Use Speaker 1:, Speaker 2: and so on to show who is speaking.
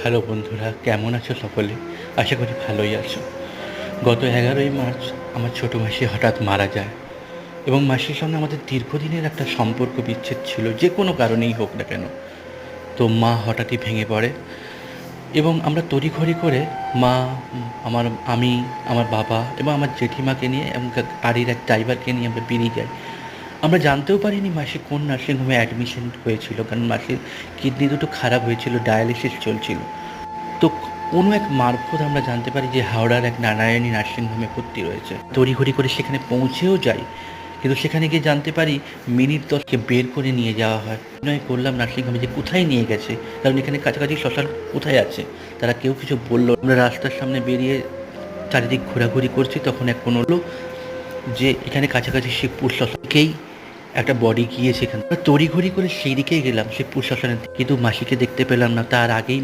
Speaker 1: Hello বন্ধুরা, কেমন আছো সকলে? আশা করি ভালোই আছো। গত 11ই মার্চ আমার ছোটো মাসি হঠাৎ মারা যায় এবং মাসির সঙ্গে আমাদের দীর্ঘদিনের একটা সম্পর্ক বিচ্ছেদ ছিল, যে কোনো কারণেই হোক না কেন। তো মা হঠাৎই ভেঙে পড়ে এবং আমরা তড়িঘড়ি করে মা, আমি, আমার বাবা এবং আমার জেঠিমাকে নিয়ে এবং গাড়ির এক ড্রাইভারকে নিয়ে আমরা বেরিয়ে যাই। আমরা জানতেও পারিনি মাসি কোন নার্সিংহোমে অ্যাডমিশন হয়েছিল, কারণ মাসির কিডনি দুটো খারাপ হয়েছিল, ডায়ালিসিস চলছিল। তো কোনো এক মারফত আমরা জানতে পারি যে হাওড়ার এক নারায়ণী নার্সিংহোমে ভর্তি রয়েছে। তড়িঘড়ি করে সেখানে পৌঁছেও যাই, কিন্তু সেখানে গিয়ে জানতে পারি মিনিট 10কে বের করে নিয়ে যাওয়া হয়। নয় করলাম নার্সিংহোমে যে কোথায় নিয়ে গেছে, কারণ এখানে কাছাকাছি শ্মশান কোথায় আছে, তারা কেউ কিছু বললো। আমরা রাস্তার সামনে বেরিয়ে চারিদিক ঘোরাঘুরি করছি, তখন এক কোনো হলো যে এখানে কাছাকাছি শিবপুর শ্মশানকেই একটা বডি গিয়েছে। এখানে তড়িঘড়ি করে সেই দিকেই গেলাম, শিবপুর শ্মশানের দিকে, কিন্তু মাসিকে দেখতে পেলাম না। তার আগেই